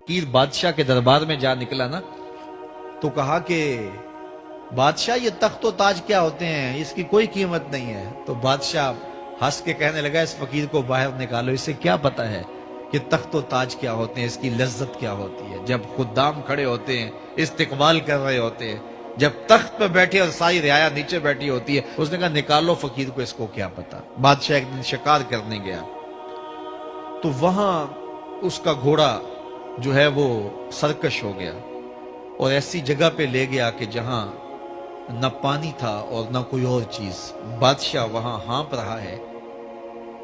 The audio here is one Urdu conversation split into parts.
فقیر بادشاہ کے دربار میں جا نکلا نا تو کہا کہ بادشاہ یہ تخت و تاج کیا ہوتے ہیں، اس کی کوئی قیمت نہیں ہے۔ تو بادشاہ ہنس کے کہنے لگا اس فقیر کو باہر نکالو، اسے کیا پتا ہے کہ تخت و تاج کیا ہوتے ہیں، اس کی لذت کیا ہوتی ہے۔ جب خدام کھڑے ہوتے ہیں، استقبال کر رہے ہوتے ہیں، جب تخت پہ بیٹھے اور ساری رعایا نیچے بیٹھی ہوتی ہے، اس نے کہا نکالو فقیر کو، اس کو کیا پتا۔ بادشاہ ایک دن شکار کرنے گیا تو وہاں اس کا گھوڑا جو ہے وہ سرکش ہو گیا اور ایسی جگہ پہ لے گیا کہ جہاں نہ پانی تھا اور نہ کوئی اور چیز۔ بادشاہ وہاں ہانپ رہا ہے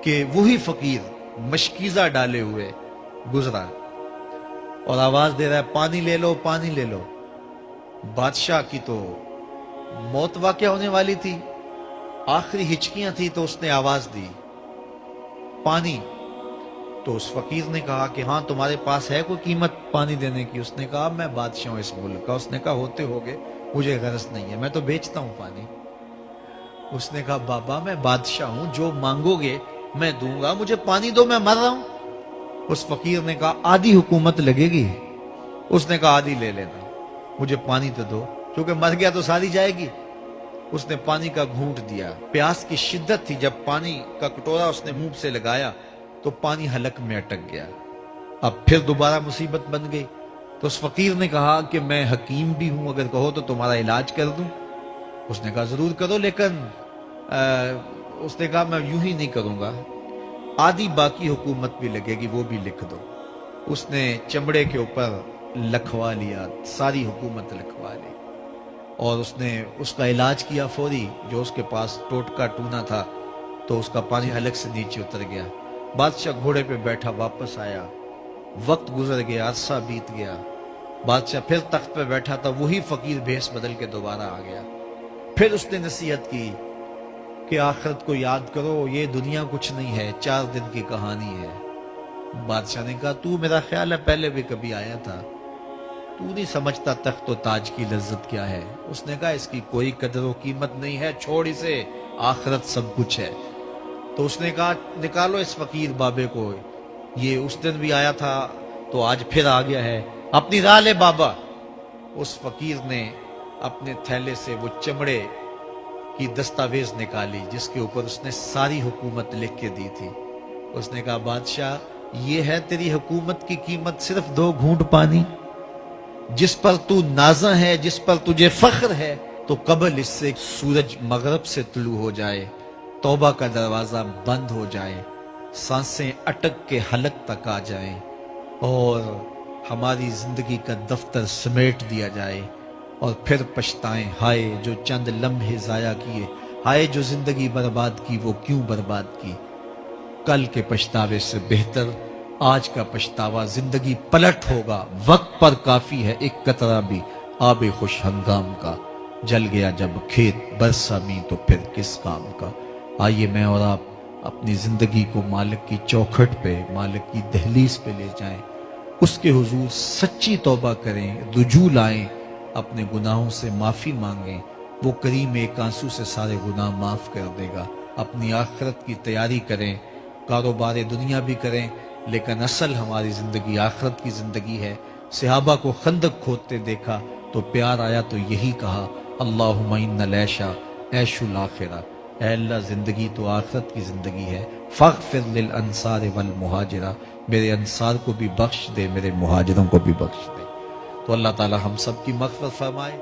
کہ وہی فقیر مشکیزہ ڈالے ہوئے گزرا اور آواز دے رہا ہے پانی لے لو، پانی لے لو۔ بادشاہ کی تو موت واقع ہونے والی تھی، آخری ہچکیاں تھی تو اس نے آواز دی پانی۔ تو اس فقیر نے کہا کہ ہاں تمہارے پاس ہے کوئی قیمت پانی دینے کی؟ اس نے کہا میں بادشاہ ہوں اس ملک کا۔ اس نے کہا ہوتے ہوگے، مجھے غرض نہیں ہے، میں تو بیچتا ہوں پانی۔ اس نے کہا بابا میں بادشاہ ہوں، جو مانگو گے میں دوں گا، مجھے پانی دو، میں مر رہا ہوں۔ اس فقیر نے کہا آدھی حکومت لگے گی۔ اس نے کہا آدھی لے لینا، مجھے پانی تو دو، کیونکہ مر گیا تو ساری جائے گی۔ اس نے پانی کا گھونٹ دیا، پیاس کی شدت تھی، جب پانی کا کٹورا اس نے منہ سے لگایا تو پانی حلق میں اٹک گیا۔ اب پھر دوبارہ مصیبت بن گئی تو اس فقیر نے کہا کہ میں حکیم بھی ہوں، اگر کہو تو تمہارا علاج کر دوں۔ اس نے کہا ضرور کرو، لیکن اس نے کہا میں یوں ہی نہیں کروں گا، آدھی باقی حکومت بھی لگے گی، وہ بھی لکھ دو۔ اس نے چمڑے کے اوپر لکھوا لیا، ساری حکومت لکھوا لی اور اس نے اس کا علاج کیا فوری۔ جو اس کے پاس ٹوٹکا ٹونا تھا تو اس کا پانی حلق سے نیچے اتر گیا۔ بادشاہ گھوڑے پہ بیٹھا واپس آیا، وقت گزر گیا، عرصہ بیت گیا، بادشاہ پھر تخت پہ بیٹھا تھا، وہی فقیر بھیس بدل کے دوبارہ آ گیا۔ پھر اس نے نصیحت کی کہ آخرت کو یاد کرو، یہ دنیا کچھ نہیں ہے، 4 دن کی کہانی ہے۔ بادشاہ نے کہا تو میرا خیال ہے پہلے بھی کبھی آیا تھا، تو نہیں سمجھتا تخت و تاج کی لذت کیا ہے۔ اس نے کہا اس کی کوئی قدر و قیمت نہیں ہے، چھوڑ اسے، آخرت سب کچھ ہے۔ تو اس نے کہا نکالو اس فقیر بابے کو، یہ اس دن بھی آیا تھا تو آج پھر آ گیا ہے، اپنی راہ لے بابا۔ اس فقیر نے اپنے تھیلے سے وہ چمڑے کی دستاویز نکالی جس کے اوپر اس نے ساری حکومت لکھ کے دی تھی۔ اس نے کہا بادشاہ یہ ہے تیری حکومت کی قیمت، صرف 2 گھونٹ پانی، جس پر تو نازاں ہے، جس پر تجھے فخر ہے، تو قبل اس سے سورج مغرب سے طلوع ہو جائے، توبہ کا دروازہ بند ہو جائے، سانسیں اٹک کے حلق تک آ جائیں اور ہماری زندگی کا دفتر سمیٹ دیا جائے، اور پھر پچھتائیں ہائے جو چند لمحے ضائع کیے، ہائے جو زندگی برباد کی وہ کیوں برباد کی۔ کل کے پچھتاوے سے بہتر آج کا پچھتاوا، زندگی پلٹ ہوگا، وقت پر کافی ہے ایک قطرہ بھی آب خوش ہنگام کا، جل گیا جب کھیت برسا می تو پھر کس کام کا۔ آئیے میں اور آپ اپنی زندگی کو مالک کی چوکھٹ پہ، مالک کی دہلیز پہ لے جائیں، اس کے حضور سچی توبہ کریں، رجوع لائیں، اپنے گناہوں سے معافی مانگیں، وہ کریم ایک آنسو سے سارے گناہ معاف کر دے گا۔ اپنی آخرت کی تیاری کریں، کاروبار دنیا بھی کریں، لیکن اصل ہماری زندگی آخرت کی زندگی ہے۔ صحابہ کو خندق کھودتے دیکھا تو پیار آیا تو یہی کہا اللہم ان العیش عیش الآخرہ، اے اللہ زندگی تو آخرت کی زندگی ہے، فاغفر للانصار والمہاجرہ، میرے انصار کو بھی بخش دے، میرے مہاجروں کو بھی بخش دے۔ تو اللہ تعالی ہم سب کی مغفرت فرمائے۔